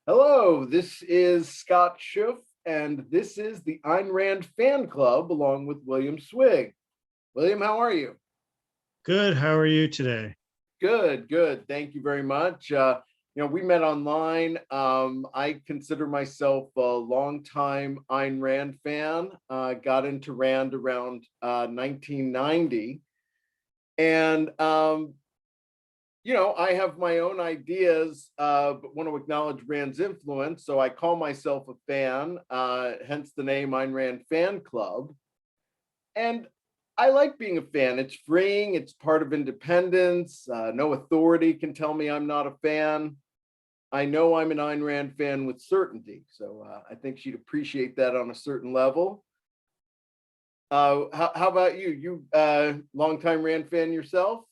Hello, this is Scott Schiff, and this is the Ayn Rand Fan Club along with William Swig. William, how are you? Good. How are you today? Good, good. Thank you very much. We met online. I consider myself a longtime Ayn Rand fan. Got into Rand around 1990. And I have my own ideas, but want to acknowledge Rand's influence. So I call myself a fan, hence the name Ayn Rand Fan Club. And I like being a fan. It's freeing, it's part of independence. No authority can tell me I'm not a fan. I know I'm an Ayn Rand fan with certainty. So I think she'd appreciate that on a certain level. How about you? You longtime Rand fan yourself?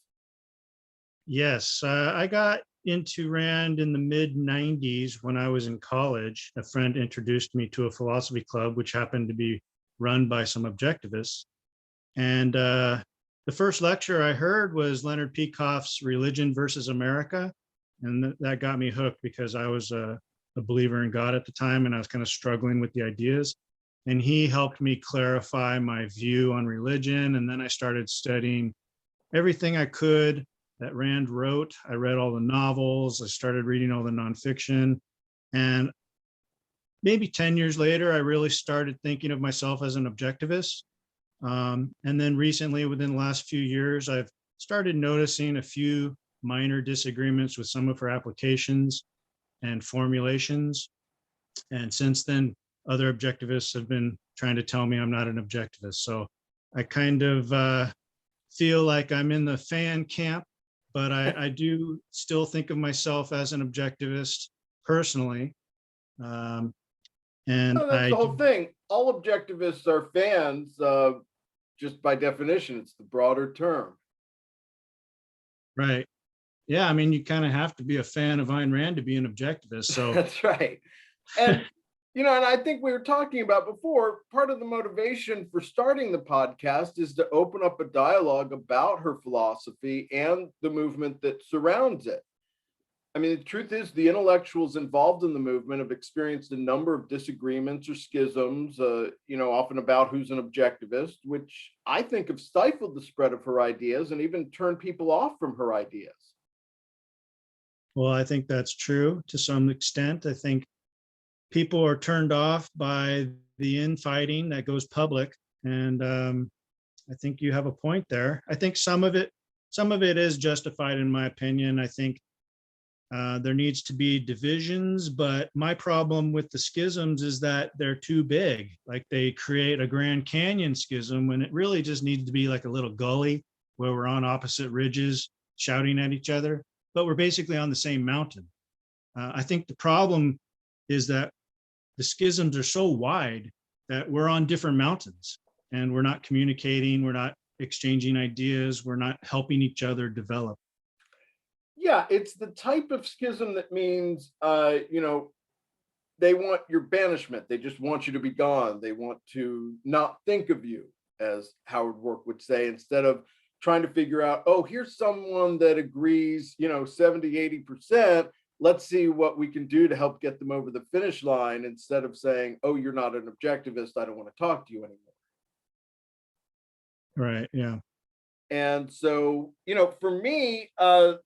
Yes, I got into Rand in the mid 90s when I was in college. A friend introduced me to a philosophy club, which happened to be run by some objectivists. And the first lecture I heard was Leonard Peikoff's Religion versus America. And that got me hooked because I was a believer in God at the time and I was kind of struggling with the ideas. And he helped me clarify my view on religion. And then I started studying everything I could that Rand wrote. I read all the novels. I started reading all the nonfiction. And maybe 10 years later, I really started thinking of myself as an objectivist. And then recently, within the last few years, I've started noticing a few minor disagreements with some of her applications and formulations. And since then, other objectivists have been trying to tell me I'm not an objectivist. So I kind of feel like I'm in the fan camp, but I do still think of myself as an objectivist personally. And No, that's the whole thing. All objectivists are fans, just by definition. It's the broader term. Right. Yeah, I mean, you kind of have to be a fan of Ayn Rand to be an objectivist. So That's right. And and I think we were talking about before, part of the motivation for starting the podcast is to open up a dialogue about her philosophy and the movement that surrounds it. I mean, the truth is, the intellectuals involved in the movement have experienced a number of disagreements or schisms, often about who's an objectivist, which I think have stifled the spread of her ideas and even turned people off from her ideas. well, I think that's true to some extent. I think people are turned off by the infighting that goes public. And I think you have a point there. I think some of it is justified in my opinion. I think there needs to be divisions, but my problem with the schisms is that they're too big. Like they create a Grand Canyon schism when it really just needs to be like a little gully where we're on opposite ridges shouting at each other, but we're basically on the same mountain. I think the problem is that the schisms are so wide that we're on different mountains and we're not communicating, we're not exchanging ideas, we're not helping each other develop. Yeah, it's the type of schism that means, they want your banishment. They just want you to be gone. They want to not think of you, as Howard Rourke would say, instead of trying to figure out, oh, here's someone that agrees, 70, 80%. Let's see what we can do to help get them over the finish line instead of saying, oh, you're not an objectivist. I don't want to talk to you anymore. Right. Yeah. And so, for me, the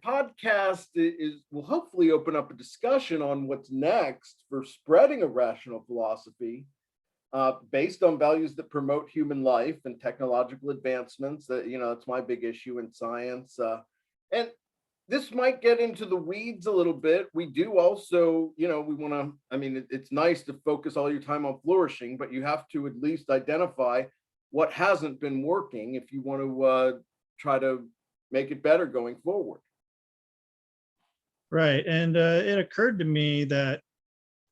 podcast will hopefully open up a discussion on what's next for spreading a rational philosophy based on values that promote human life and technological advancements. That's my big issue in science. And this might get into the weeds a little bit. We do also, we want to, it's nice to focus all your time on flourishing, but you have to at least identify what hasn't been working if you want to try to make it better going forward. Right. And it occurred to me that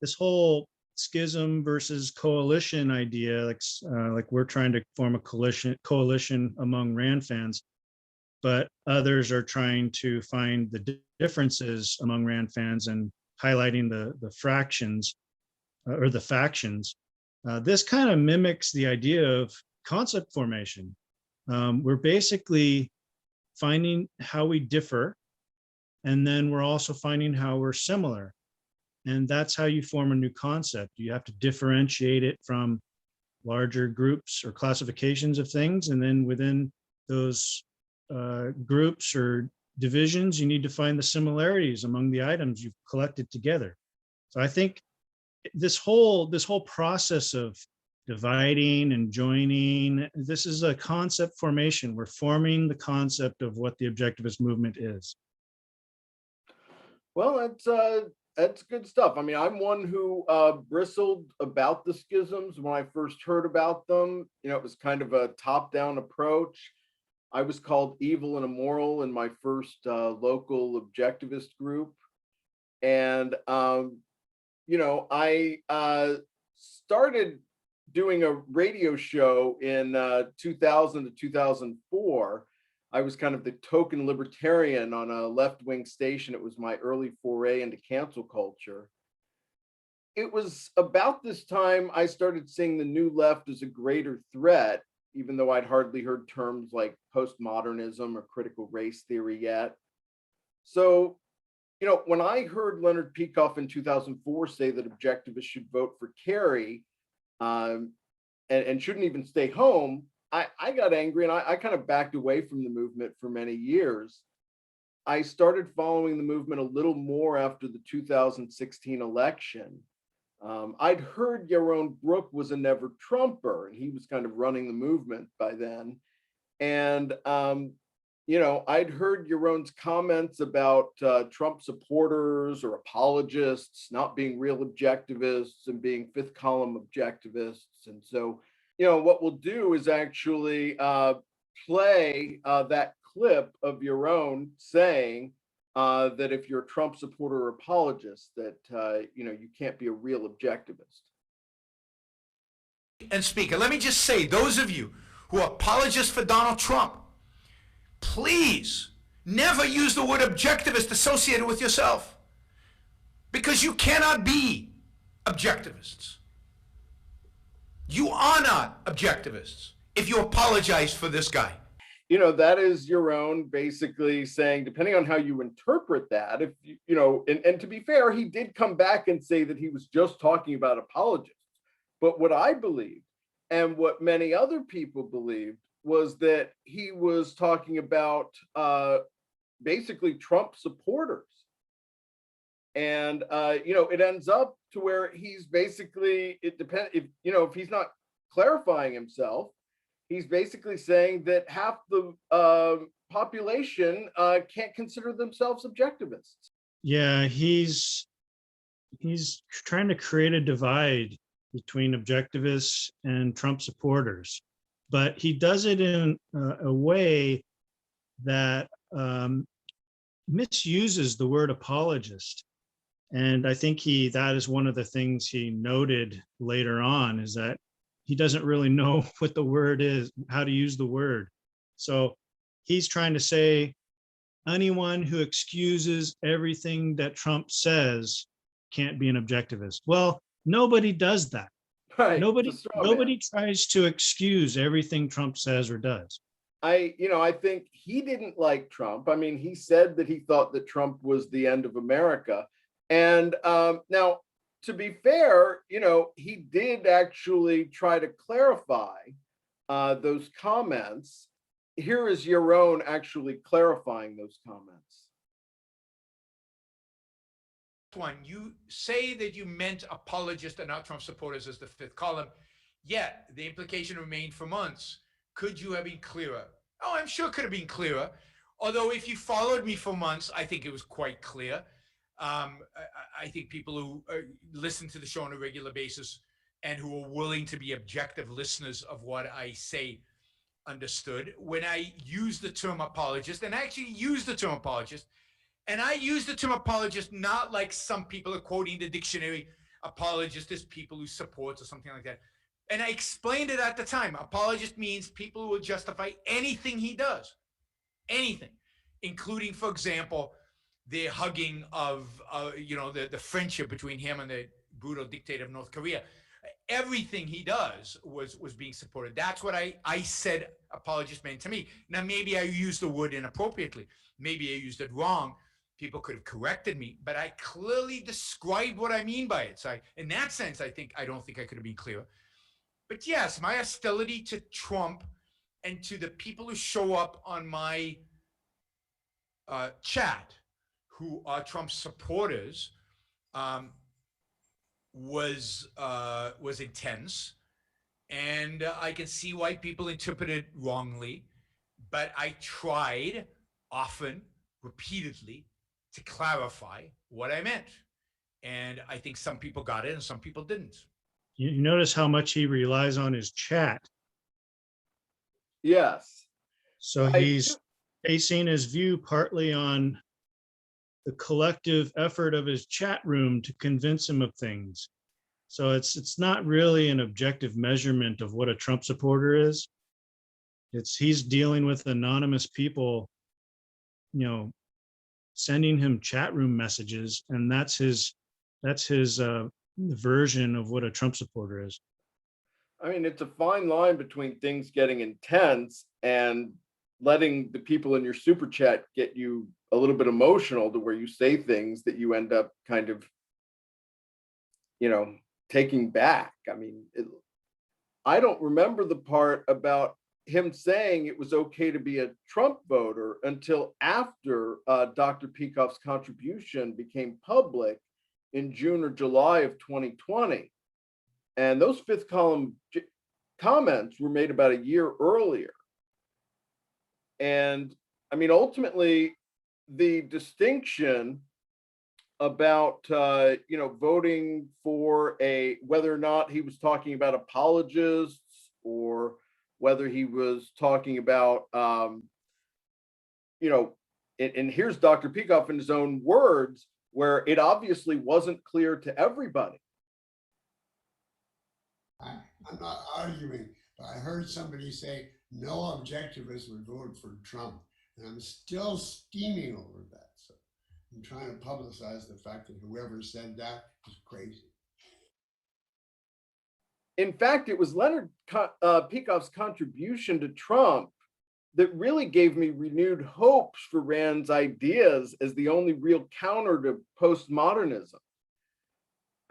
this whole schism versus coalition idea, like we're trying to form a coalition among Rand fans, but others are trying to find the differences among Rand fans and highlighting the fractions or the factions. This kind of mimics the idea of concept formation. We're basically finding how we differ, and then we're also finding how we're similar. And that's how you form a new concept. You have to differentiate it from larger groups or classifications of things. And then within those groups or divisions, you need to find the similarities among the items you've collected together. So I think this whole process of dividing and joining, this is a concept formation. We're forming the concept of what the objectivist movement is. Well, that's good stuff. I mean, I'm one who bristled about the schisms when I first heard about them. You know, it was kind of a top-down approach. I was called evil and immoral in my first local objectivist group, and you know, I started doing a radio show in 2000 to 2004. I was kind of the token libertarian on a left-wing station. It was my early foray into cancel culture. It was about this time I started seeing the new left as a greater threat, even though I'd hardly heard terms like postmodernism or critical race theory yet. So, you know, when I heard Leonard Peikoff in 2004 say that objectivists should vote for Kerry and shouldn't even stay home, I got angry, and I kind of backed away from the movement for many years. I started following the movement a little more after the 2016 election. I'd heard Yaron Brook was a never Trumper, and he was kind of running the movement by then. And, you know, I'd heard Yaron's comments about Trump supporters or apologists not being real objectivists and being fifth column objectivists. And so, you know, what we'll do is actually play that clip of Yaron saying that if you're a Trump supporter or apologist, that, you know, you can't be a real objectivist. And speaker, let me just say, those of you who are apologists for Donald Trump, please never use the word objectivist associated with yourself, because you cannot be objectivists. You are not objectivists if you apologize for this guy. You know, that is Yaron basically saying, depending on how you interpret that, if you know, and to be fair, he did come back and say that he was just talking about apologists. But what I believed, and what many other people believed, was that he was talking about basically Trump supporters. And you know, it ends up to where he's basically, it depends, if you know, if he's not clarifying himself, he's basically saying that half the population can't consider themselves objectivists. Yeah, he's trying to create a divide between objectivists and Trump supporters, but he does it in a way that misuses the word apologist. And I think that is one of the things he noted later on, is that he doesn't really know what the word is, how to use the word. So he's trying to say anyone who excuses everything that Trump says can't be an objectivist. Well, nobody does that. Right. Nobody tries to excuse everything Trump says or does. You know, I think he didn't like Trump. I mean, he said that he thought that Trump was the end of America. And now, to be fair, you know, he did actually try to clarify those comments. Here is Yaron actually clarifying those comments. One, you say that you meant apologists and not Trump supporters as the fifth column, yet the implication remained for months. Could you have been clearer? Oh, I'm sure it could have been clearer. Although if you followed me for months, I think it was quite clear. I think people who listen to the show on a regular basis and who are willing to be objective listeners of what I say understood. When I use the term apologist, and I actually use the term apologist, and I use the term apologist not like some people are quoting the dictionary, apologist is people who support or something like that. And I explained it at the time. Apologist means people who will justify anything he does, anything, including, for example, the hugging of, you know, the friendship between him and the brutal dictator of North Korea. Everything he does was being supported. That's what I said apologist meant to me. Now, maybe I used the word inappropriately. Maybe I used it wrong. People could have corrected me, but I clearly described what I mean by it. So in that sense, I don't think I could have been clearer. But yes, my hostility to Trump and to the people who show up on my chat who are Trump supporters was intense, and I can see why people interpret it wrongly. But I tried often, repeatedly, to clarify what I meant, and I think some people got it and some people didn't. You notice how much he relies on his chat. Yes. So he's basing his view partly on the collective effort of his chat room to convince him of things. So it's not really an objective measurement of what a Trump supporter is. He's dealing with anonymous people, sending him chat room messages, and that's his version of what a Trump supporter is. I mean, it's a fine line between things getting intense and letting the people in your super chat get you a little bit emotional to where you say things that you end up kind of, taking back. I mean, I don't remember the part about him saying it was okay to be a Trump voter until after Dr. Peikoff's contribution became public in June or July of 2020. And those fifth column comments were made about a year earlier. And I mean, ultimately, the distinction about, voting for whether or not he was talking about apologists or whether he was talking about, and here's Dr. Peikoff in his own words, where it obviously wasn't clear to everybody. I'm not arguing, but I heard somebody say no objectivist would vote for Trump, and I'm still steaming over that. So I'm trying to publicize the fact that whoever said that is crazy. In fact, it was Leonard Peikoff's contribution to Trump that really gave me renewed hopes for Rand's ideas as the only real counter to postmodernism.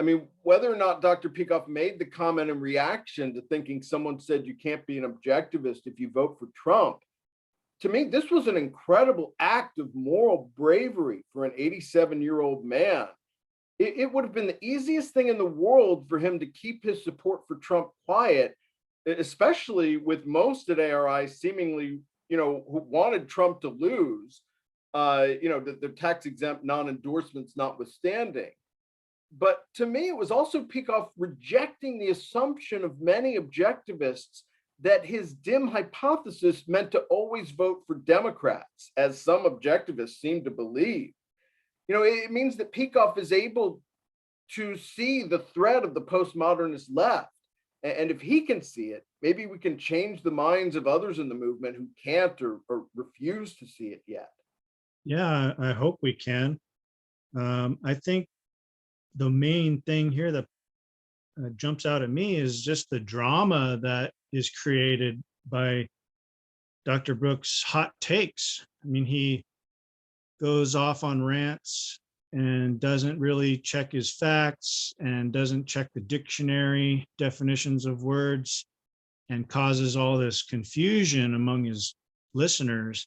I mean, whether or not Dr. Peikoff made the comment in reaction to thinking someone said you can't be an objectivist if you vote for Trump, to me, this was an incredible act of moral bravery for an 87-year-old man. It would have been the easiest thing in the world for him to keep his support for Trump quiet, especially with most at ARI seemingly, who wanted Trump to lose, the tax-exempt non-endorsements notwithstanding. But to me, it was also Peikoff rejecting the assumption of many objectivists that his dim hypothesis meant to always vote for Democrats, as some objectivists seem to believe. It means that Peikoff is able to see the threat of the postmodernist left. And if he can see it, maybe we can change the minds of others in the movement who can't or refuse to see it yet. Yeah, I hope we can. I think the main thing here that jumps out at me is just the drama that is created by Dr. Brooks' hot takes. I mean, he goes off on rants and doesn't really check his facts and doesn't check the dictionary definitions of words and causes all this confusion among his listeners.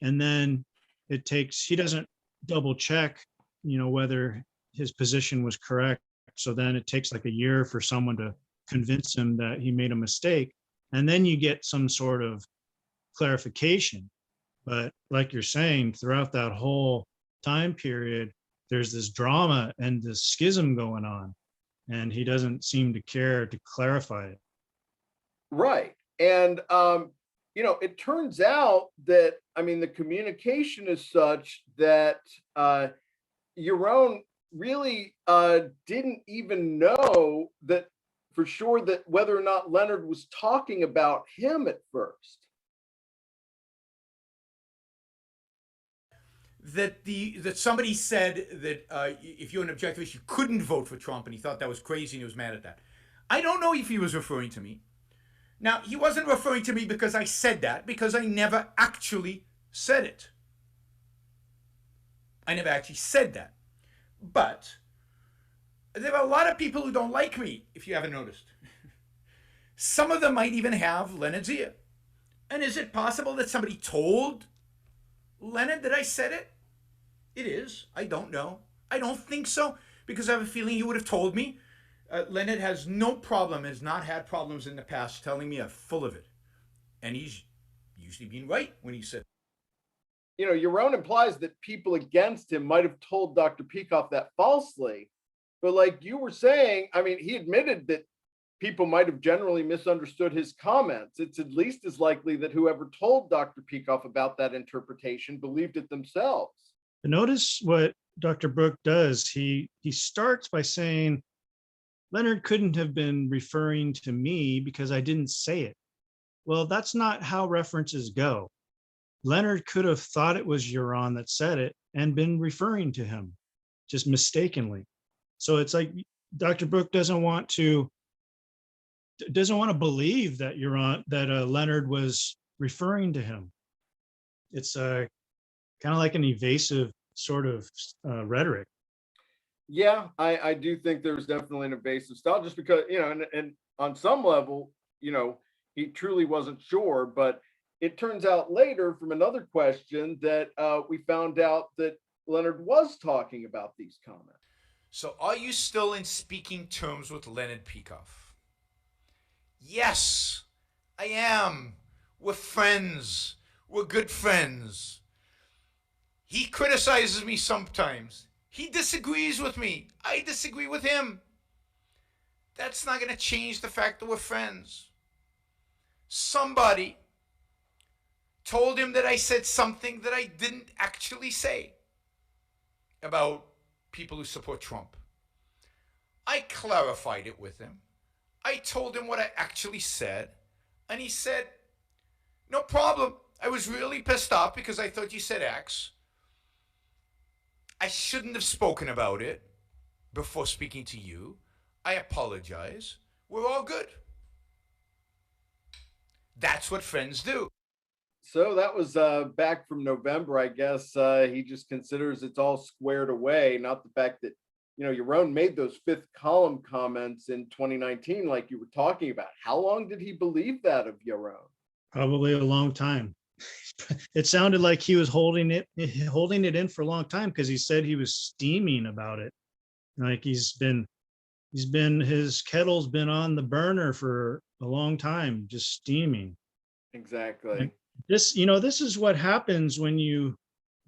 And then he doesn't double check, whether his position was correct. So then it takes like a year for someone to convince him that he made a mistake. And then you get some sort of clarification. But like you're saying, throughout that whole time period, there's this drama and this schism going on, and he doesn't seem to care to clarify it. Right. And, it turns out that, the communication is such that Yaron really didn't even know that for sure that whether or not Leonard was talking about him at first. That somebody said that if you're an objectivist, you couldn't vote for Trump, and he thought that was crazy and he was mad at that. I don't know if he was referring to me. Now, he wasn't referring to me because I said that, because I never actually said it. I never actually said that. But there are a lot of people who don't like me, if you haven't noticed. Some of them might even have Leonard's ear. And is it possible that somebody told Leonard that I said it? It is. I don't know. I don't think so, because I have a feeling he would have told me. Leonard has no problem, has not had problems in the past telling me I'm full of it. And he's usually been right when he said. Yaron implies that people against him might have told Dr. Peikoff that falsely. But like you were saying, I mean, he admitted that people might have generally misunderstood his comments. It's at least as likely that whoever told Dr. Peikoff about that interpretation believed it themselves. Notice what Dr. Brooke does. He starts by saying, Leonard couldn't have been referring to me because I didn't say it. Well, that's not how references go. Leonard could have thought it was Yaron that said it and been referring to him, just mistakenly. So it's like Dr. Brooke doesn't want to believe that Leonard was referring to him. It's kind of like an evasive sort of rhetoric. Yeah, I do think there's definitely an evasive style, just because, and on some level, he truly wasn't sure. But it turns out later from another question that we found out that Leonard was talking about these comments. So are you still in speaking terms with Leonard Peikoff? Yes, I am. We're friends. We're good friends. He criticizes me sometimes. He disagrees with me. I disagree with him. That's not going to change the fact that we're friends. Somebody told him that I said something that I didn't actually say about people who support Trump. I clarified it with him. I told him what I actually said, and he said, no problem. I was really pissed off because I thought you said X. I shouldn't have spoken about it before speaking to you. I apologize. We're all good. That's what friends do. So that was back from November. I guess he just considers it's all squared away, not the fact that, Yaron made those fifth column comments in 2019, like you were talking about. How long did he believe that of Yaron? Probably a long time. It sounded like he was holding it in for a long time, because he said he was steaming about it. Like his kettle's been on the burner for a long time, just steaming. Exactly. And this is what happens when you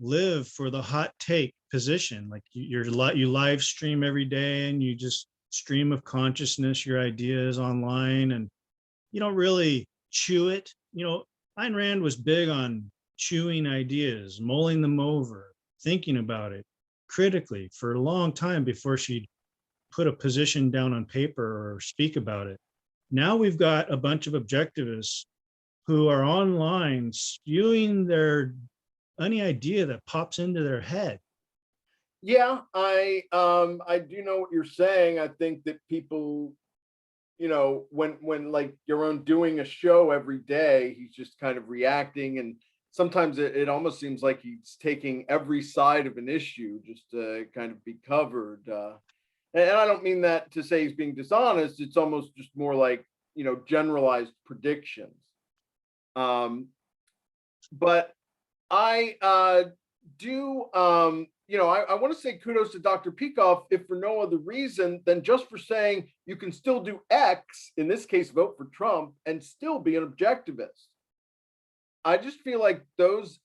live for the hot take position. Like you live stream every day, and you just stream of consciousness your ideas online, and you don't really chew it. Ayn Rand was big on chewing ideas, mulling them over, thinking about it critically for a long time before she'd put a position down on paper or speak about it. Now we've got a bunch of objectivists who are online spewing any idea that pops into their head. Yeah, I do know what you're saying. I think that people, when like Yaron doing a show every day, he's just kind of reacting, and sometimes it almost seems like he's taking every side of an issue just to kind of be covered. And I don't mean that to say he's being dishonest. It's almost just more like, generalized predictions. But I do, I want to say kudos to Dr. Peikoff, if for no other reason than just for saying you can still do X, in this case, vote for Trump, and still be an objectivist. I just feel like those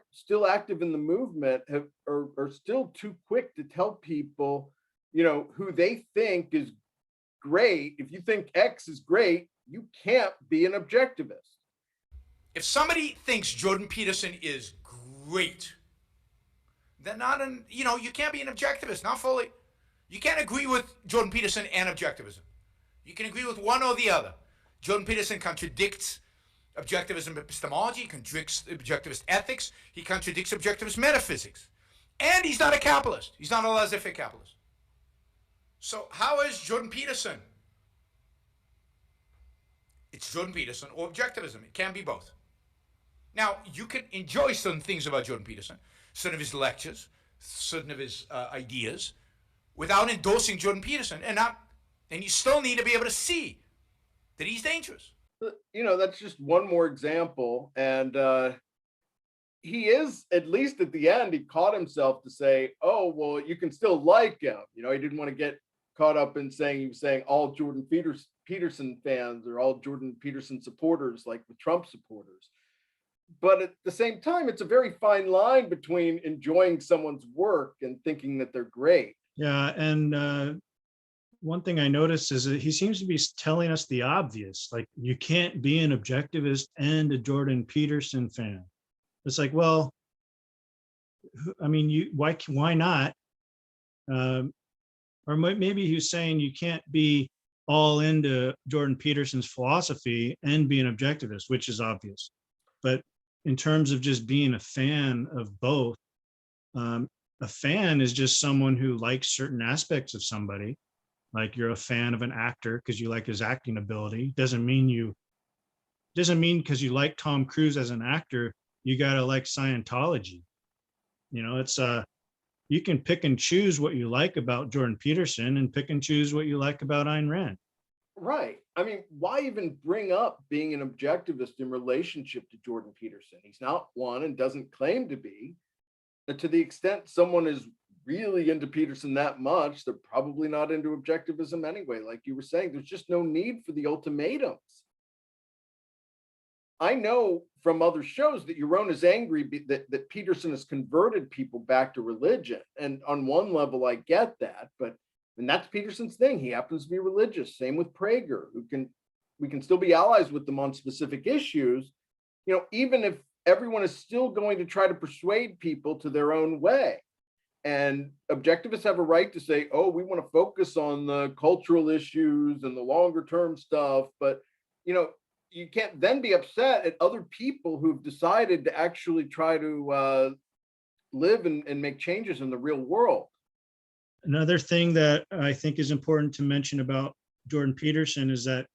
still active in the movement are still too quick to tell people, who they think is great. If you think X is great, you can't be an objectivist. If somebody thinks Jordan Peterson is great, then you can't be an objectivist, not fully. You can't agree with Jordan Peterson and objectivism. You can agree with one or the other. Jordan Peterson contradicts objectivism epistemology, he contradicts objectivist ethics, he contradicts objectivist metaphysics. And he's not a capitalist. He's not a laissez-faire capitalist. So how is Jordan Peterson? It's Jordan Peterson or objectivism. It can be both. Now, you can enjoy certain things about Jordan Peterson, some of his lectures, certain of his ideas without endorsing Jordan Peterson, and you still need to be able to see that he's dangerous. That's just one more example. And he is, at least at the end, he caught himself to say, oh, well, you can still like him. He didn't want to get caught up in he was saying all Jordan Peterson fans or all Jordan Peterson supporters, like the Trump supporters. But at the same time, it's a very fine line between enjoying someone's work and thinking that they're great. Yeah, and one thing I noticed is that he seems to be telling us the obvious, like you can't be an objectivist and a Jordan Peterson fan. It's like, well, I mean, why not? Or maybe he was saying you can't be all into Jordan Peterson's philosophy and be an objectivist, which is obvious. But in terms of just being a fan of both, a fan is just someone who likes certain aspects of somebody. Like you're a fan of an actor because you like his acting ability. Doesn't mean because you like Tom Cruise as an actor, you gotta like Scientology. It's you can pick and choose what you like about Jordan Peterson and pick and choose what you like about Ayn Rand. Right. I mean, why even bring up being an objectivist in relationship to Jordan Peterson? He's not one and doesn't claim to be. But to the extent someone is really into Peterson that much, they're probably not into objectivism anyway. Like you were saying, there's just no need for the ultimatums. I know from other shows that Yaron is angry that Peterson has converted people back to religion. And on one level, I get that, and that's Peterson's thing. He happens to be religious. Same with Prager, we can still be allies with them on specific issues, even if everyone is still going to try to persuade people to their own way. And objectivists have a right to say, oh, we want to focus on the cultural issues and the longer term stuff. But, you can't then be upset at other people who've decided to actually try to live and make changes in the real world. Another thing that I think is important to mention about Jordan Peterson is that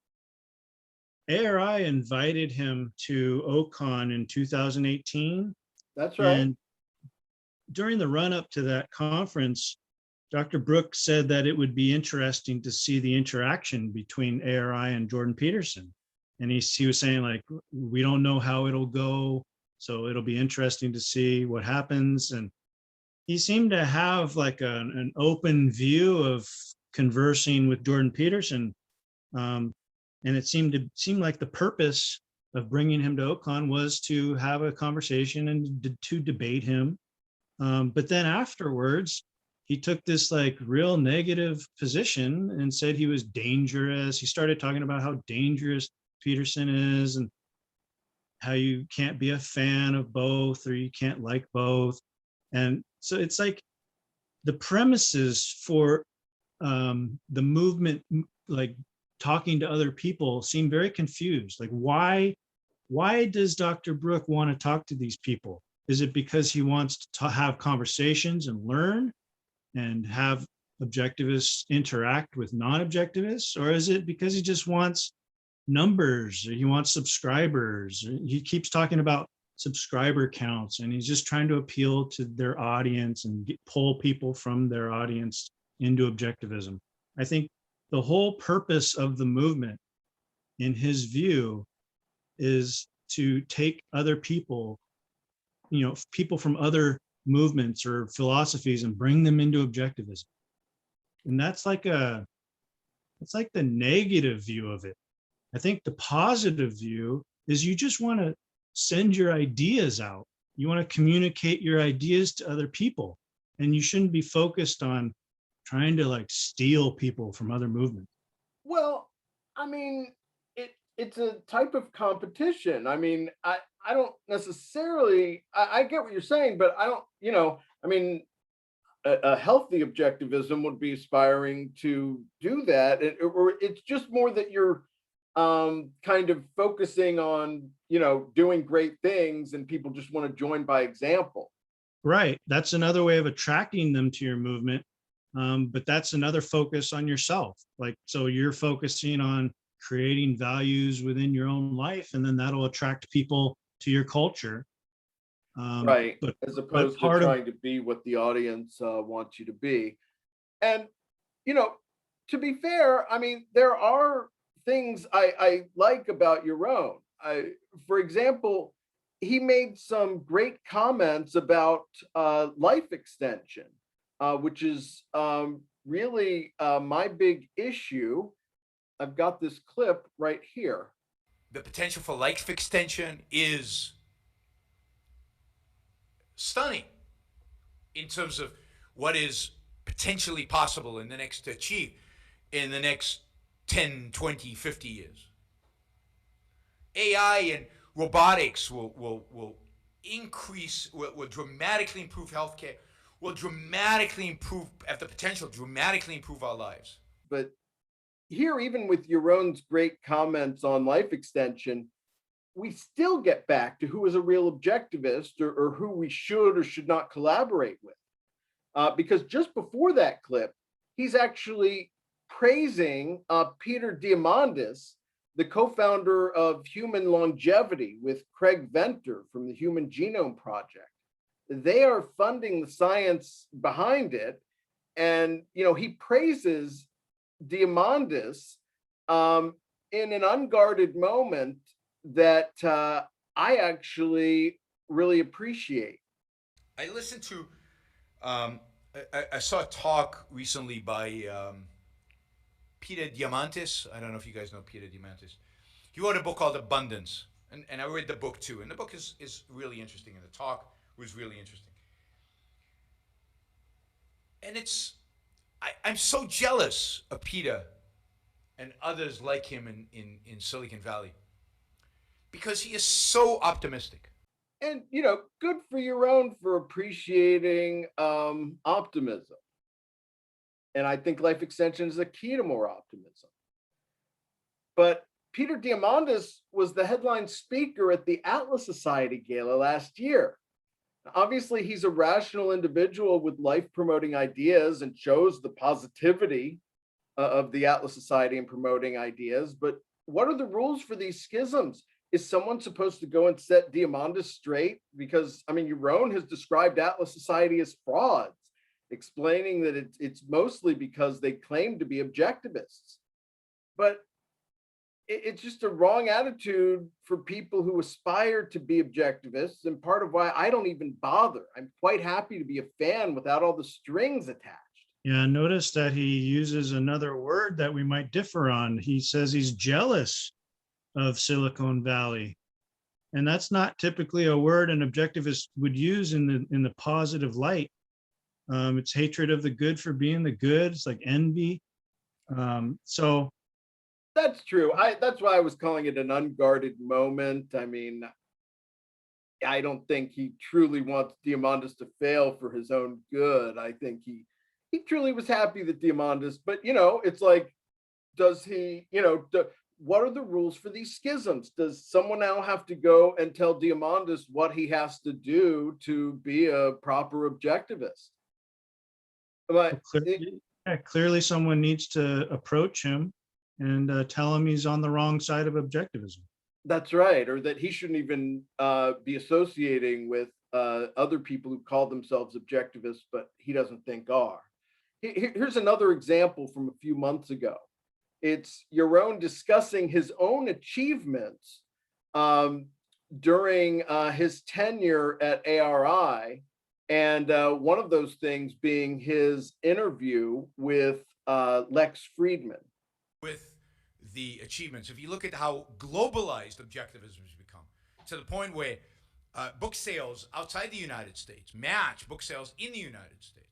ARI invited him to OCON in 2018. That's right. And during the run-up to that conference, Dr. Brooks said that it would be interesting to see the interaction between ARI and Jordan Peterson. And he was saying, like, we don't know how it'll go, so it'll be interesting to see what happens. And he seemed to have like an open view of conversing with Jordan Peterson. And it seemed like the purpose of bringing him to OCON was to have a conversation and to debate him. But then afterwards, he took this like real negative position and said he was dangerous. He started talking about how dangerous Peterson is and how you can't be a fan of both or you can't like both. And so it's like the premises for the movement, like talking to other people, seem very confused. Like why does Dr. Brook want to talk to these people? Is it because he wants to have conversations and learn and have objectivists interact with non-objectivists? Or is it because he just wants numbers, or he wants subscribers? He keeps talking about subscriber counts and he's just trying to appeal to their audience and pull people from their audience into objectivism. I think the whole purpose of the movement, in his view, is to take other people, people from other movements or philosophies and bring them into objectivism. And that's like the negative view of it. I think the positive view is you just want to send your ideas out. You want to communicate your ideas to other people, and you shouldn't be focused on trying to like steal people from other movements. Well, I mean, it's a type of competition. I mean, I don't necessarily, I get what you're saying, but I don't, I mean, a healthy objectivism would be aspiring to do that. Or it's just more that you're kind of focusing on, doing great things and people just want to join by example. Right. That's another way of attracting them to your movement. But that's another focus on yourself. Like, so you're focusing on creating values within your own life, and then that'll attract people to your culture. Right. But As opposed to part of trying to be what the audience wants you to be. And, you know, to be fair, I mean, there are things I like about your own. For example, he made some great comments about life extension, which is really my big issue. I've got this clip right here. The potential for life extension is stunning in terms of what is potentially possible in the next to achieve in the next 10, 20, 50 years. AI and robotics will increase, will dramatically improve healthcare, will dramatically improve, have the potential to dramatically improve our lives. But here, even with Yaron's great comments on life extension, we still get back to who is a real objectivist, or who we should or should not collaborate with. Because just before that clip, he's actually praising Peter Diamandis, the co-founder of Human Longevity with Craig Venter from the Human Genome Project. They are funding the science behind it. And, you know, he praises Diamandis in an unguarded moment that I actually really appreciate. I listened to, I saw a talk recently by Peter Diamandis. I don't know if you guys know Peter Diamandis. He wrote a book called Abundance, and I read the book too. And the book is really interesting, and the talk was really interesting. And I'm so jealous of Peter and others like him in Silicon Valley, because he is so optimistic. And, you know, good for Yaron for appreciating optimism. And I think life extension is a key to more optimism. But Peter Diamandis was the headline speaker at the Atlas Society Gala last year. Obviously, he's a rational individual with life-promoting ideas and shows the positivity of the Atlas Society in promoting ideas. But what are the rules for these schisms? Is someone supposed to go and set Diamandis straight? Because, I mean, Yaron has described Atlas Society as frauds, explaining that it's mostly because they claim to be objectivists. But it's just a wrong attitude for people who aspire to be objectivists, and part of why I don't even bother. I'm quite happy to be a fan without all the strings attached. Yeah, notice that he uses another word that we might differ on. He says he's jealous of Silicon Valley. And that's not typically a word an objectivist would use in the positive light. It's hatred of the good for being the good. It's like envy. So that's true. That's why I was calling it an unguarded moment. I mean, I don't think he truly wants Diamandis to fail for his own good. I think he truly was happy that Diamandis, but, you know, it's like, does he, you know, what are the rules for these schisms? Does someone now have to go and tell Diamandis what he has to do to be a proper objectivist? But clearly someone needs to approach him and tell him he's on the wrong side of objectivism. That's right, or that he shouldn't even be associating with other people who call themselves objectivists, but he doesn't think are. Here's another example from a few months ago. It's Yaron discussing his own achievements during his tenure at ARI, and one of those things being his interview with Lex Friedman. With the achievements, if you look at how globalized objectivism has become, to the point where book sales outside the United States match book sales in the United States.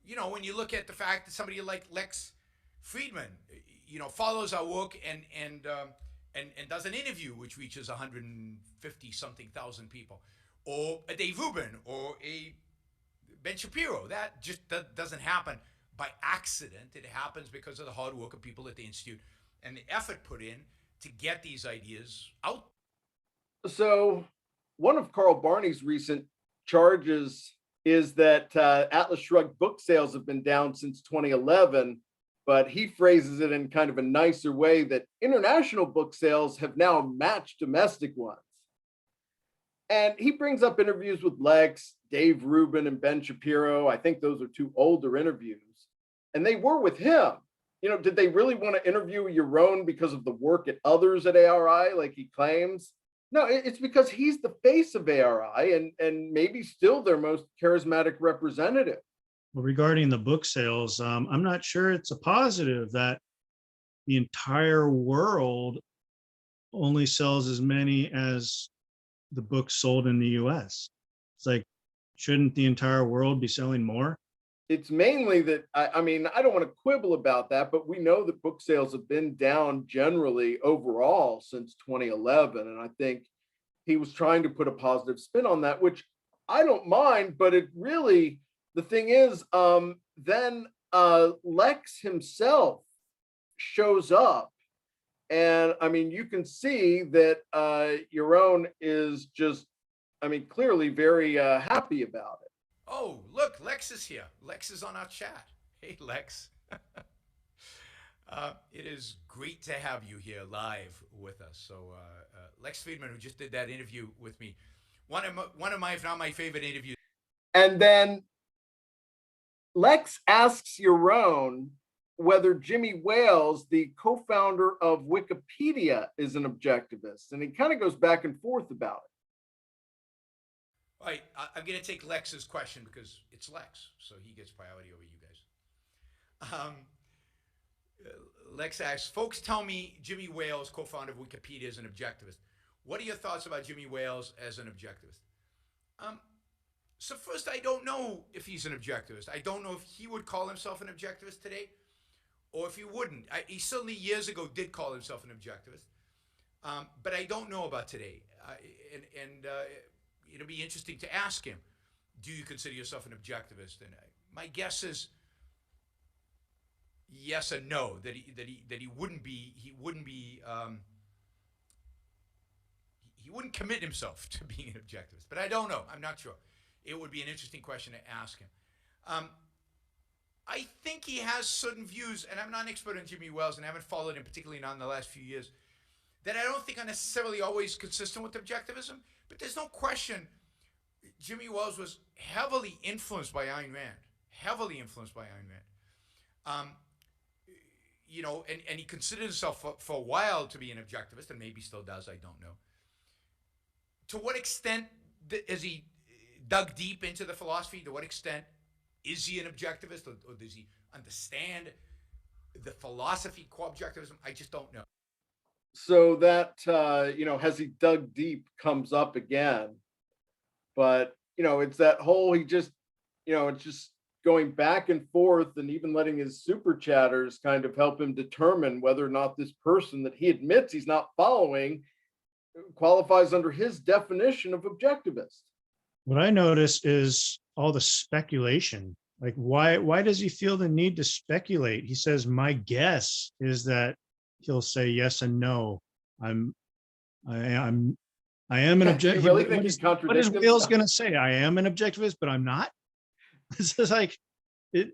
You know, when you look at the fact that somebody like Lex Friedman, you know, follows our work and does an interview which reaches 150 something thousand people, or a Dave Rubin or a Ben Shapiro, that doesn't happen by accident. It happens because of the hard work of people at the Institute and the effort put in to get these ideas out. So one of Carl Barney's recent charges is that Atlas Shrugged book sales have been down since 2011, but he phrases it in kind of a nicer way that international book sales have now matched domestic ones. And he brings up interviews with Lex, Dave Rubin, and Ben Shapiro. I think those are two older interviews. And they were with him. Did they really want to interview Yaron because of the work at others at ARI, like he claims? No, it's because he's the face of ARI and maybe still their most charismatic representative. Well, regarding the book sales, I'm not sure it's a positive that the entire world only sells as many as the books sold in the US. It's like, shouldn't the entire world be selling more? It's mainly that, I mean, I don't want to quibble about that, but we know that book sales have been down generally overall since 2011. And I think he was trying to put a positive spin on that, which I don't mind, but it really, the thing is, then Lex himself shows up. And I mean, you can see that Yaron is just, I mean, clearly very happy about it. Oh, look, Lex is here. Lex is on our chat. Hey, Lex. It is great to have you here live with us. So Lex Friedman, who just did that interview with me, one of my, if not my favorite interviews. And then Lex asks Yaron whether Jimmy Wales, the co-founder of Wikipedia, is an objectivist. And he kind of goes back and forth about it. All right, I'm going to take Lex's question because it's Lex, so he gets priority over you guys. Lex asks, folks tell me Jimmy Wales, co-founder of Wikipedia, is an objectivist. What are your thoughts about Jimmy Wales as an objectivist? So first, I don't know if he's an objectivist. I don't know if he would call himself an objectivist today or if he wouldn't. He certainly years ago did call himself an objectivist, but I don't know about today. It'll be interesting to ask him, do you consider yourself an objectivist? And my guess is yes and no, that he wouldn't commit himself to being an objectivist. But I don't know. I'm not sure. It would be an interesting question to ask him. I think he has certain views, and I'm not an expert on Jimmy Wales, and I haven't followed him particularly not in the last few years, that I don't think are necessarily always consistent with objectivism. But there's no question Jimmy Wales was heavily influenced by Ayn Rand. Heavily influenced by Ayn Rand. And he considered himself for a while to be an objectivist, and maybe still does, I don't know. To what extent has he dug deep into the philosophy? To what extent is he an objectivist, or does he understand the philosophy co-objectivism? I just don't know. So that, has he dug deep comes up again. But, it's that whole, it's just going back and forth and even letting his super chatters kind of help him determine whether or not this person that he admits he's not following qualifies under his definition of objectivist. What I notice is all the speculation. Like, why does he feel the need to speculate? He says, my guess is that he'll say yes and no. I am an objectivist. You really think he's contradicting What is Wales going to say? I am an objectivist, but I'm not. This is like,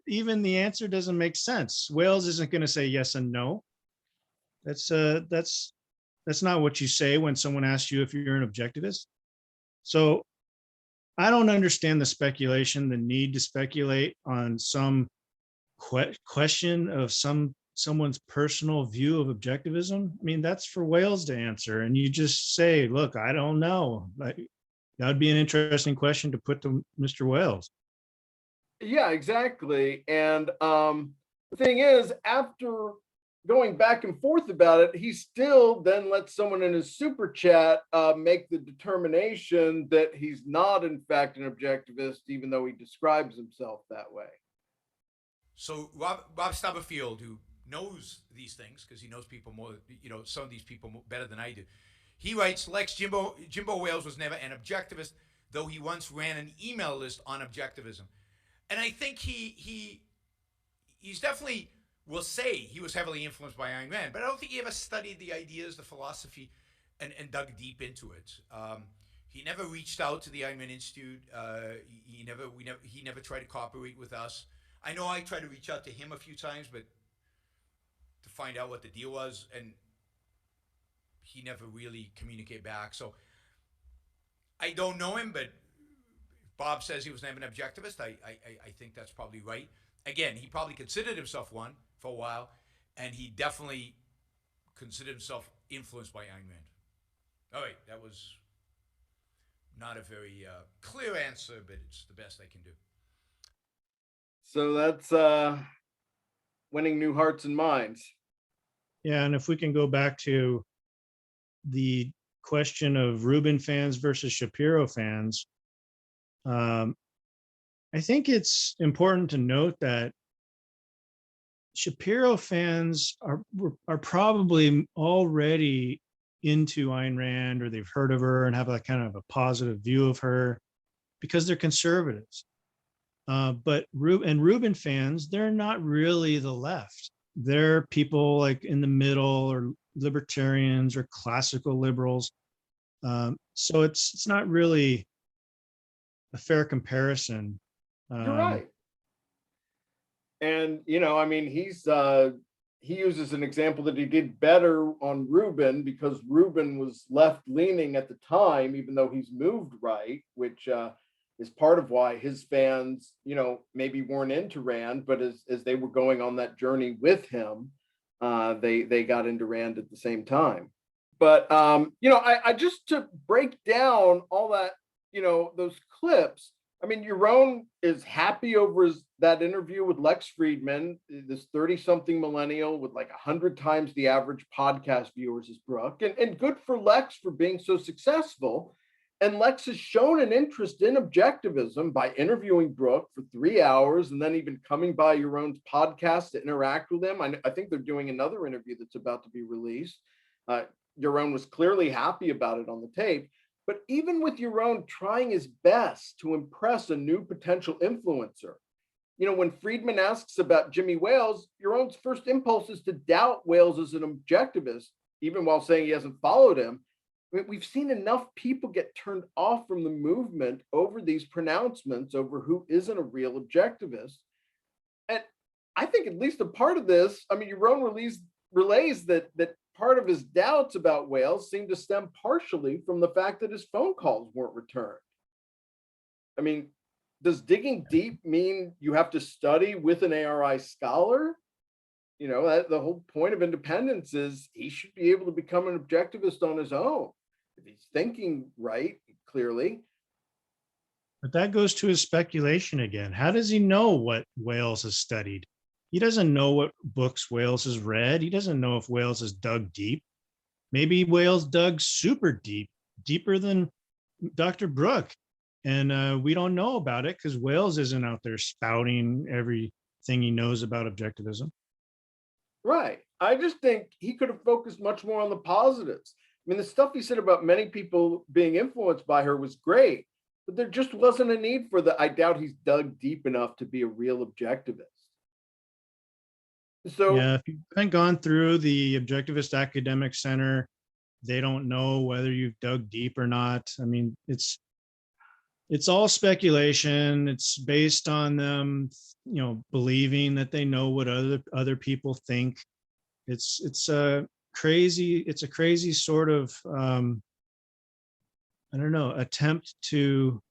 even the answer doesn't make sense. Wales isn't going to say yes and no. That's not what you say when someone asks you if you're an objectivist. So I don't understand the speculation, the need to speculate on some question of someone's personal view of objectivism. I mean, that's for Wales to answer. And you just say, look, I don't know. That would be an interesting question to put to Mr. Wales. Yeah, exactly. And the thing is, after going back and forth about it, he still then lets someone in his super chat make the determination that he's not, in fact, an objectivist, even though he describes himself that way. So Rob Stubblefield, who knows these things because he knows people more, some of these people better than I do. He writes, Lex, Jimbo Wales was never an objectivist, though he once ran an email list on objectivism. And I think he's definitely will say he was heavily influenced by Ayn Rand, but I don't think he ever studied the ideas, the philosophy, and dug deep into it. He never reached out to the Ayn Rand Institute. He never tried to cooperate with us. I know I tried to reach out to him a few times, but to find out what the deal was, and he never really communicated back. So I don't know him, but Bob says he was never an objectivist. I think that's probably right. Again, he probably considered himself one for a while, and he definitely considered himself influenced by Ayn Rand. All right, that was not a very clear answer, but it's the best I can do. So that's winning new hearts and minds. Yeah, and if we can go back to the question of Rubin fans versus Shapiro fans, I think it's important to note that Shapiro fans are probably already into Ayn Rand, or they've heard of her and have a kind of a positive view of her because they're conservatives. But Rubin fans, they're not really the left. They're people like in the middle, or libertarians, or classical liberals. So it's not really a fair comparison. You're right. And I mean, he uses an example that he did better on Rubin because Rubin was left leaning at the time, even though he's moved right, which is part of why his fans, maybe weren't into Rand, but as they were going on that journey with him, they got into Rand at the same time. But I just to break down all that, those clips. I mean, Yaron is happy over that interview with Lex Friedman, this 30-something millennial with like 100 times the average podcast viewers as Brooke. And good for Lex for being so successful. And Lex has shown an interest in objectivism by interviewing Brooke for 3 hours and then even coming by Yaron's podcast to interact with him. I think they're doing another interview that's about to be released. Yaron was clearly happy about it on the tape. But even with Yaron trying his best to impress a new potential influencer, when Friedman asks about Jimmy Wales, Yaron's first impulse is to doubt Wales as an objectivist, even while saying he hasn't followed him. I mean, we've seen enough people get turned off from the movement over these pronouncements over who isn't a real objectivist. And I think at least a part of this, I mean, Yaron relays that part of his doubts about Wales seem to stem partially from the fact that his phone calls weren't returned. I mean, does digging deep mean you have to study with an ARI scholar? The whole point of independence is he should be able to become an objectivist on his own. If he's thinking right, clearly. But that goes to his speculation again. How does he know what Wales has studied? He doesn't know what books Wales has read. He doesn't know if Wales has dug deep. Maybe Wales dug super deep, deeper than Dr. Brooke. And we don't know about it because Wales isn't out there spouting everything he knows about objectivism. Right. I just think he could have focused much more on the positives. I mean, the stuff he said about many people being influenced by her was great, but there just wasn't a need for I doubt he's dug deep enough to be a real objectivist. So yeah, if you haven't gone through the Objectivist Academic Center, they don't know whether you've dug deep or not. I mean, it's all speculation. It's based on them, believing that they know what other people think. It's a crazy sort of attempt to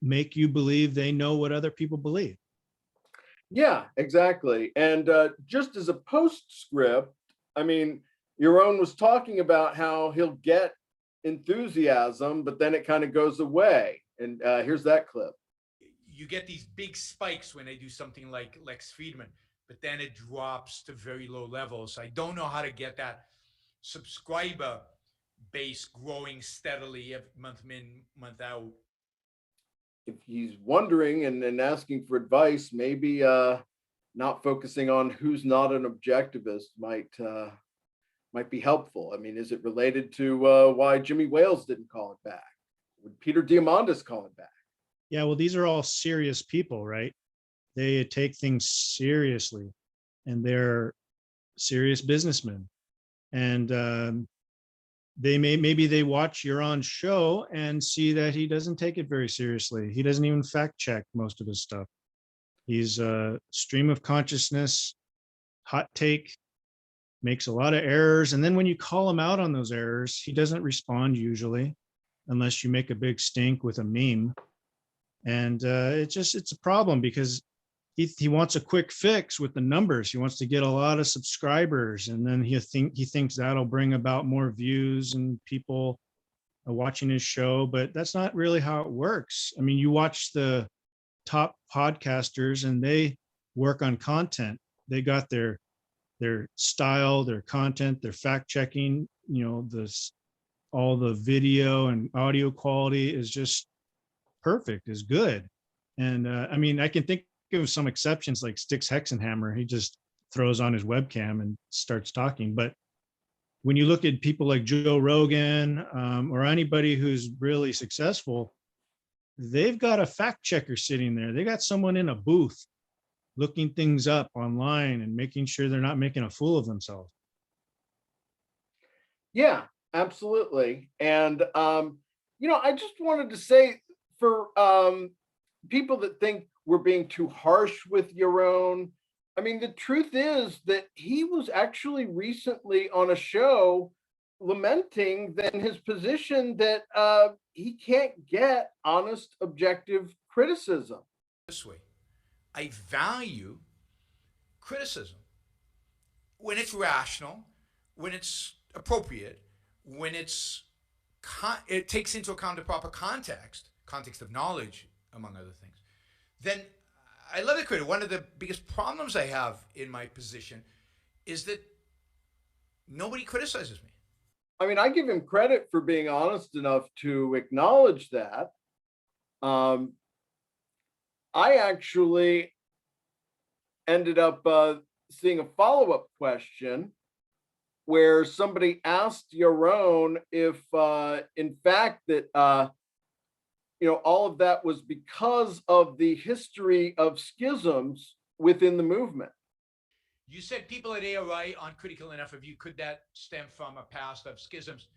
make you believe they know what other people believe. Yeah, exactly. And just as a postscript, I mean, Yaron was talking about how he'll get enthusiasm, but then it kind of goes away. And here's that clip. You get these big spikes when they do something like Lex Friedman, but then it drops to very low levels. I don't know how to get that subscriber base growing steadily month in, month out. If he's wondering and asking for advice, maybe not focusing on who's not an objectivist might be helpful. I mean, is it related to why Jimmy Wales didn't call it back? Would Peter Diamandis call it back? Yeah, well, these are all serious people, right? They take things seriously, and they're serious businessmen. And maybe they watch Yaron's show and see that he doesn't take it very seriously. He doesn't even fact check most of his stuff. He's a stream of consciousness, hot take, makes a lot of errors. And then when you call him out on those errors, he doesn't respond usually. unless you make a big stink with a meme. And it's a problem because he wants a quick fix with the numbers. He wants to get a lot of subscribers, and then he thinks that'll bring about more views and people watching his show. But that's not really how it works. I mean, you watch the top podcasters and they work on content. They got their style, their content, their fact checking, all the video and audio quality is just perfect, is good. And I mean, I can think of some exceptions like Styx Hexenhammer. He just throws on his webcam and starts talking. But when you look at people like Joe Rogan or anybody who's really successful, they've got a fact checker sitting there. They got someone in a booth looking things up online and making sure they're not making a fool of themselves. Yeah, absolutely. And, I just wanted to say for people that think we're being too harsh with Yaron, I mean, the truth is that he was actually recently on a show lamenting that in his position that he can't get honest, objective criticism. This way, I value criticism when it's rational, when it's appropriate, when it takes into account the proper context of knowledge, among other things. Then I love the critic. One of the biggest problems I have in my position is that nobody criticizes me. I mean, I give him credit for being honest enough to acknowledge that. I actually ended up seeing a follow-up question where somebody asked Yaron if, in fact, that all of that was because of the history of schisms within the movement. You said people at ARI aren't critical enough of you. Could that stem from a past of schisms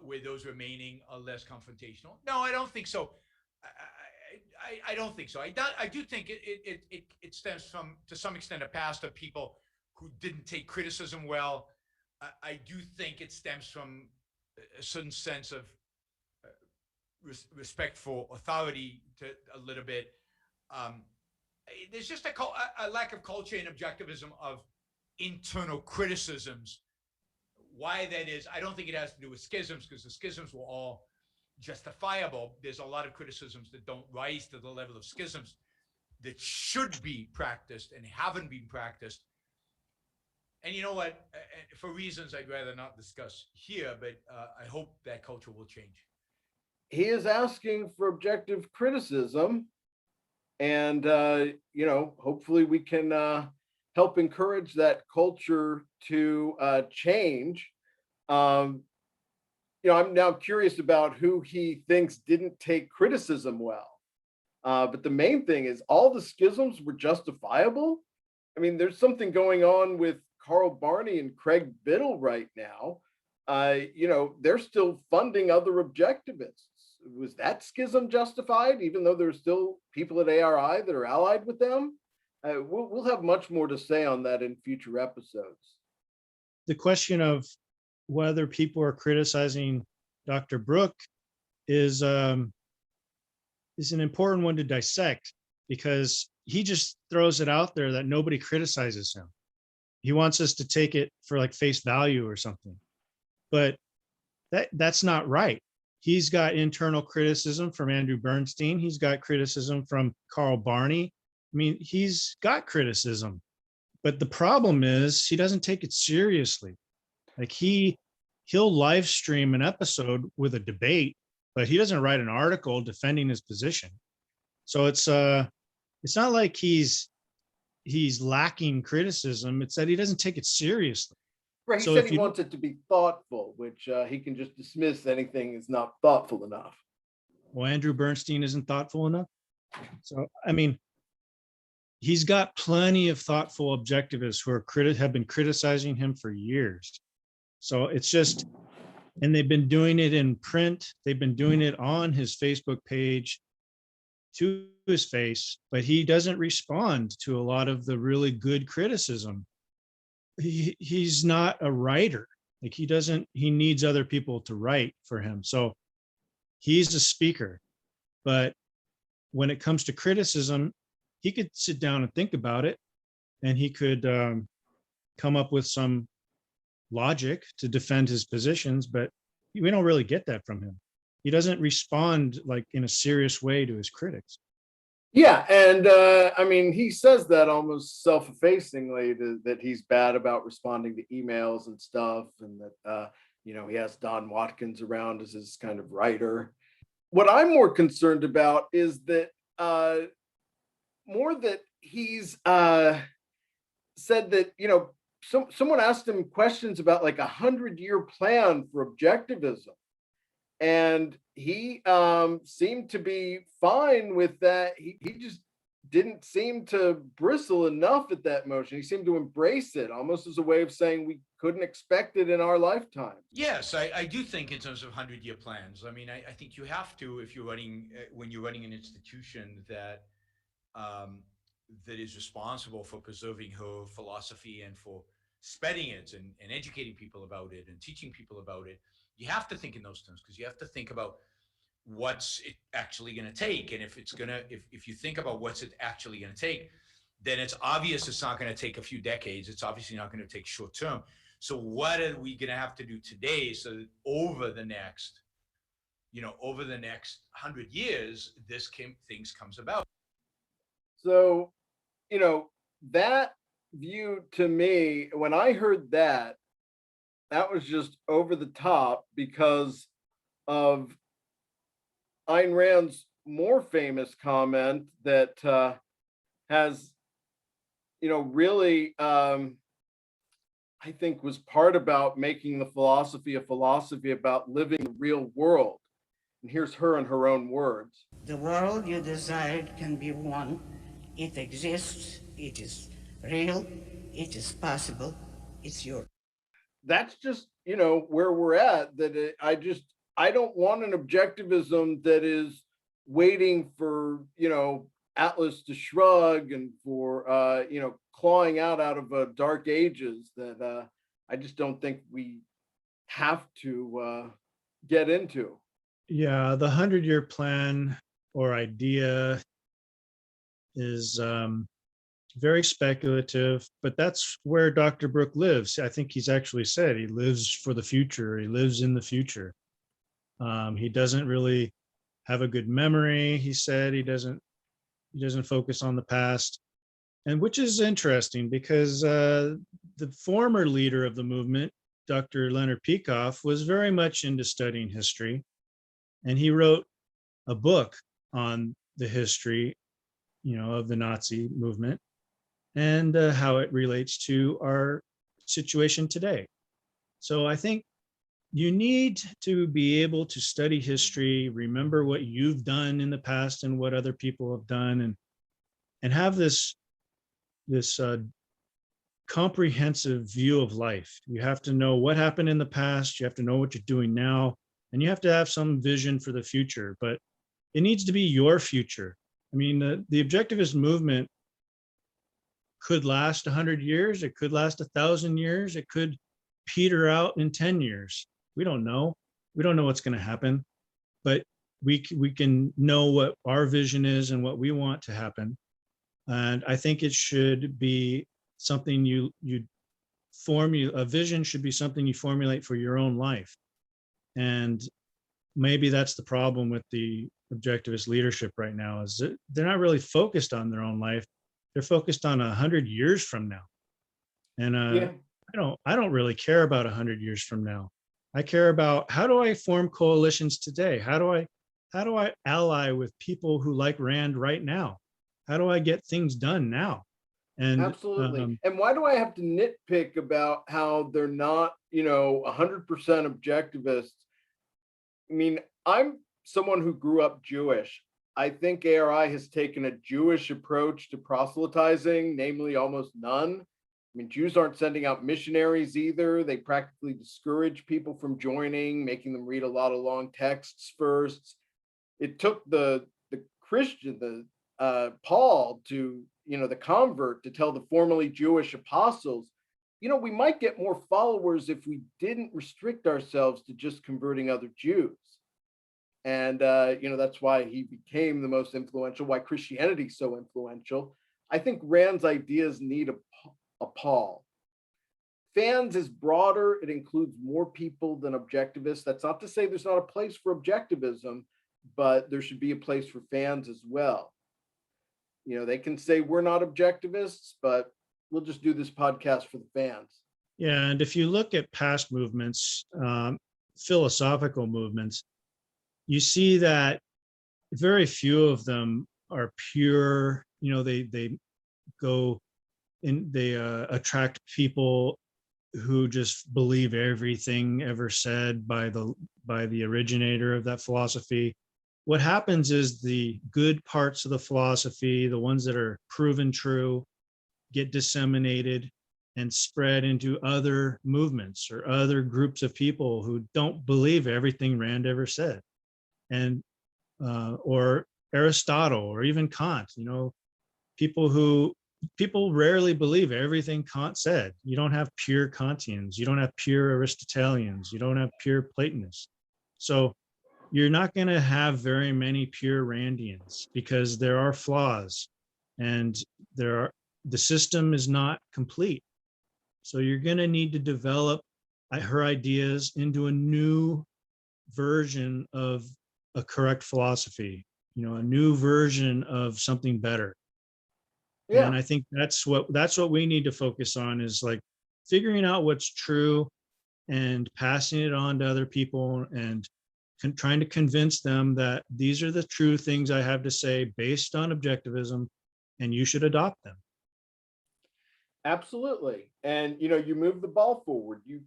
where those remaining are less confrontational? No, I don't think so. I don't think so. I do think it stems from, to some extent, a past of people who didn't take criticism well. I do think it stems from a certain sense of respect for authority a little bit. There's just a lack of culture in objectivism of internal criticisms. Why that is, I don't think it has to do with schisms, because the schisms were all justifiable. There's a lot of criticisms that don't rise to the level of schisms that should be practiced and haven't been practiced. And you know what? For reasons I'd rather not discuss here, but I hope that culture will change. He is asking for objective criticism, and hopefully we can help encourage that culture to change. I'm now curious about who he thinks didn't take criticism well. But the main thing is all the schisms were justifiable. I mean, there's something going on with Carl Barney and Craig Biddle right now. They're still funding other objectivists. Was that schism justified, even though there's still people at ARI that are allied with them? We'll have much more to say on that in future episodes. The question of whether people are criticizing Dr. Brook is an important one to dissect, because he just throws it out there that nobody criticizes him. He wants us to take it for like face value or something, but that's not right. He's got internal criticism from Andrew Bernstein. He's got criticism from Carl Barney. I mean, he's got criticism, but the problem is he doesn't take it seriously. Like he'll live stream an episode with a debate, but he doesn't write an article defending his position. So it's not like he's lacking criticism. It's that he doesn't take it seriously. Right. He said he wants it to be thoughtful, which he can just dismiss anything is not thoughtful enough. Well, Andrew Bernstein isn't thoughtful enough. So, I mean, he's got plenty of thoughtful objectivists who have been criticizing him for years. So it's just, and they've been doing it in print. They've been doing it on his Facebook page to his face, but he doesn't respond to a lot of the really good criticism. He's not a writer. Like he needs other people to write for him. So he's a speaker, but when it comes to criticism, he could sit down and think about it, and he could come up with some logic to defend his positions, but we don't really get that from him. He doesn't respond like in a serious way to his critics. Yeah, and I mean, he says that almost self-effacingly, that he's bad about responding to emails and stuff, and that he has Don Watkins around as his kind of writer. What I'm more concerned about is that more that he's said that someone asked him questions about like 100-year plan for objectivism, and he seemed to be fine with that. He just didn't seem to bristle enough at that motion. He seemed to embrace it almost as a way of saying we couldn't expect it in our lifetime. Yes, I do think in terms of 100-year plans. I mean, I think you have to, if you're running, when you're running an institution that that is responsible for preserving her philosophy and for spreading it and educating people about it and teaching people about it, you have to think in those terms, because you have to think about what's it actually going to take. And if you think about what's it actually going to take, then it's obvious it's not going to take a few decades. It's obviously not going to take short term. So what are we going to have to do today so that over the next 100 years, things comes about? So, that view to me, when I heard that was just over the top because of Ayn Rand's more famous comment that has, really, I think was part about making the philosophy a philosophy about living the real world. And here's her in her own words. The world you desired can be won. It exists. It is real. It is possible. It's yours. That's just, where we're at. That I don't want an objectivism that is waiting for, Atlas to shrug and for, clawing out of dark ages that I just don't think we have to get into. Yeah, the 100-year plan or idea is very speculative, but that's where Dr. Brooke lives. I think he's actually said he lives for the future. He lives in the future. He doesn't really have a good memory. He said he doesn't focus on the past, and which is interesting because the former leader of the movement, Dr. Leonard Peikoff, was very much into studying history, and he wrote a book on the history, of the Nazi movement and how it relates to our situation today. So I think you need to be able to study history, remember what you've done in the past and what other people have done, and have this comprehensive view of life. You have to know what happened in the past, you have to know what you're doing now, and you have to have some vision for the future, but it needs to be your future. I mean, the objectivist movement could last 100 years, it could last 1,000 years, it could peter out in 10 years. We don't know. We don't know what's going to happen, but we can know what our vision is and what we want to happen. And I think it should be something a vision should be something you formulate for your own life. And maybe that's the problem with the objectivist leadership right now, is that they're not really focused on their own life. They're focused on 100 years from now. And I don't really care about 100 years from now. I care about, how do I form coalitions today? How do I ally with people who like Rand right now? How do I get things done now? And absolutely. And why do I have to nitpick about how they're not, 100% objectivists? I mean, I'm someone who grew up Jewish. I think ARI has taken a Jewish approach to proselytizing, namely almost none. I mean, Jews aren't sending out missionaries either. They practically discourage people from joining, making them read a lot of long texts first. It took the Christian, Paul, to, the convert, to tell the formerly Jewish apostles, we might get more followers if we didn't restrict ourselves to just converting other Jews. And, that's why he became the most influential, why Christianity is so influential. I think Rand's ideas need a Paul. Fans is broader. It includes more people than objectivists. That's not to say there's not a place for objectivism, but there should be a place for fans as well. They can say we're not objectivists, but we'll just do this podcast for the fans. Yeah, and if you look at past movements, philosophical movements, you see that very few of them are pure. They go in, they attract people who just believe everything ever said by the originator of that philosophy. What happens is the good parts of the philosophy, the ones that are proven true, get disseminated and spread into other movements or other groups of people who don't believe everything Rand ever said, and or Aristotle or even Kant. People rarely believe everything Kant said. You don't have pure Kantians, you don't have pure Aristotelians, you don't have pure Platonists. So you're not going to have very many pure Randians because there are flaws, and the system is not complete. So you're going to need to develop her ideas into a new version of a correct philosophy, a new version of something better. Yeah. And I think that's what we need to focus on, is like figuring out what's true and passing it on to other people, and trying to convince them that these are the true things I have to say based on objectivism, and you should adopt them. Absolutely. And, you move the ball forward. You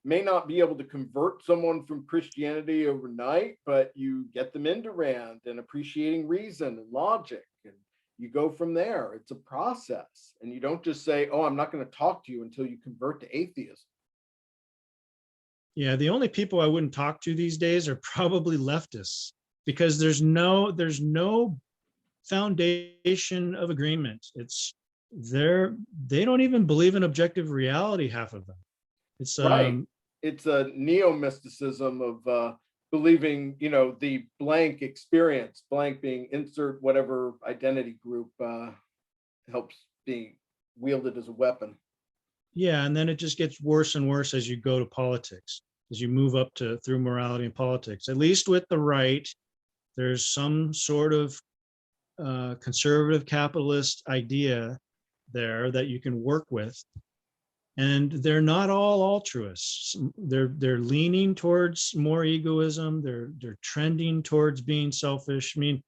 may not be able to convert someone from Christianity overnight, but you get them into Rand and appreciating reason and logic, and you go from there. It's a process. And you don't just say, oh, I'm not going to talk to you until you convert to atheism. Yeah, the only people I wouldn't talk to these days are probably leftists, because there's no foundation of agreement. They don't even believe in objective reality, half of them. It's right. It's a neo-mysticism of believing, the blank experience, blank being insert whatever identity group helps be wielded as a weapon. Yeah, and then it just gets worse and worse as you go to politics, as you move up through morality and politics. At least with the right, there's some sort of conservative capitalist idea there that you can work with. And they're not all altruists. They're leaning towards more egoism. They're trending towards being selfish. I mean,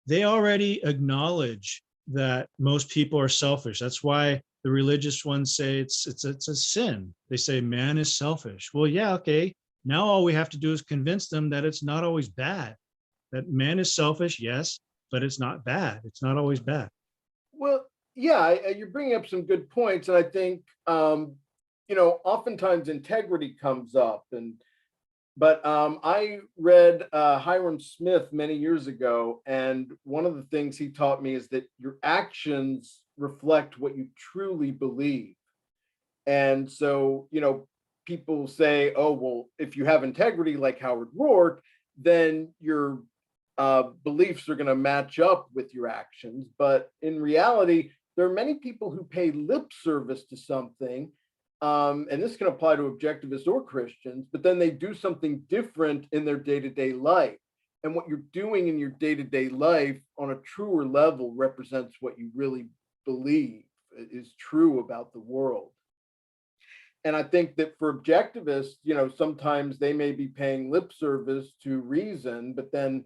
they already acknowledge that most people are selfish. That's why the religious ones say it's a sin. They say man is selfish. Well, yeah, okay. Now all we have to do is convince them that it's not always bad. That man is selfish, yes, but it's not bad. It's not always bad. Well, yeah, you're bringing up some good points, and I think oftentimes integrity comes up, but I read Hiram Smith many years ago, and one of the things he taught me is that your actions reflect what you truly believe. And so, people say, oh, well, if you have integrity like Howard Rourke, then your beliefs are going to match up with your actions. But in reality, there are many people who pay lip service to something, and this can apply to objectivists or Christians, but then they do something different in their day-to-day life. And what you're doing in your day-to-day life on a truer level represents what you really believe is true about the world. And I think that for objectivists, sometimes they may be paying lip service to reason, but then,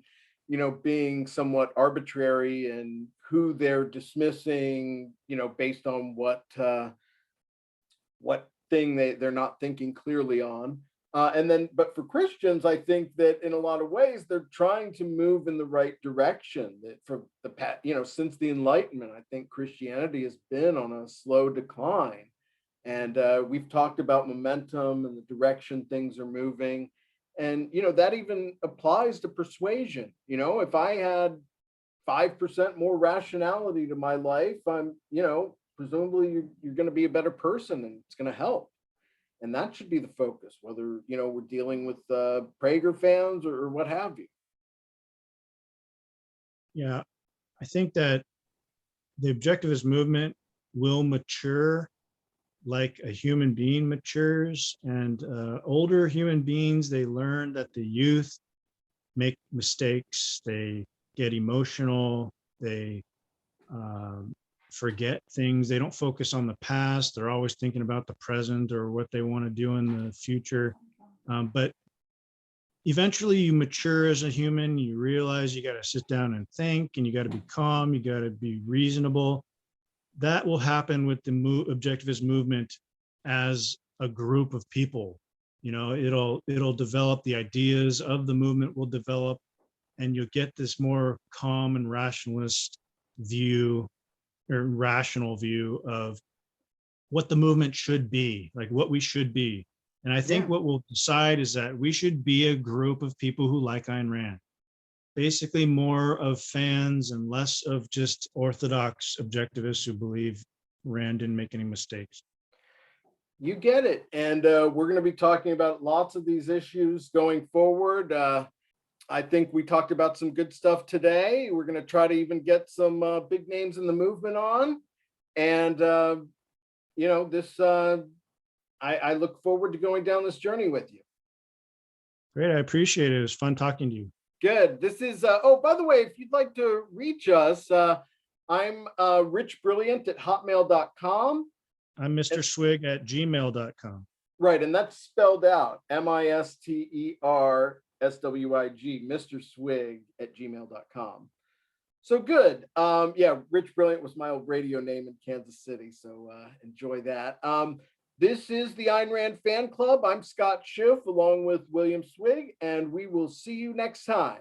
being somewhat arbitrary in who they're dismissing, based on what thing they're not thinking clearly on. But for Christians, I think that in a lot of ways, they're trying to move in the right direction. That from since the Enlightenment, I think Christianity has been on a slow decline. And we've talked about momentum and the direction things are moving. And, that even applies to persuasion. If I had 5% more rationality to my life, I'm, presumably you're going to be a better person, and it's going to help. And that should be the focus, whether, we're dealing with Prager fans or what have you. Yeah, I think that the objectivist movement will mature like a human being matures, and older human beings, they learn that the youth make mistakes, they get emotional, they forget things, they don't focus on the past, they're always thinking about the present or what they want to do in the future. But eventually you mature as a human, you realize you got to sit down and think, and you got to be calm, you got to be reasonable. That will happen with the objectivist movement as a group of people. It'll develop, the ideas of the movement will develop, and you'll get this more calm and rationalist view, or rational view of what the movement should be, like what we should be. And I think what we'll decide is that we should be a group of people who like Ayn Rand, basically more of fans and less of just orthodox objectivists who believe Rand didn't make any mistakes. You get it. And we're going to be talking about lots of these issues going forward. I think we talked about some good stuff today. We're going to try to even get some big names in the movement on. And, I look forward to going down this journey with you. Great. I appreciate it. It was fun talking to you. Good. This is, by the way, if you'd like to reach us, I'm richbrilliant@hotmail.com. I'm Mr. Swig at gmail.com. Right. And that's spelled out MisterSwig, Mr. Swig @gmail.com. So good. Rich Brilliant was my old radio name in Kansas City. So enjoy that. This is the Ayn Rand Fan Club. I'm Scott Schiff along with William Swig, and we will see you next time.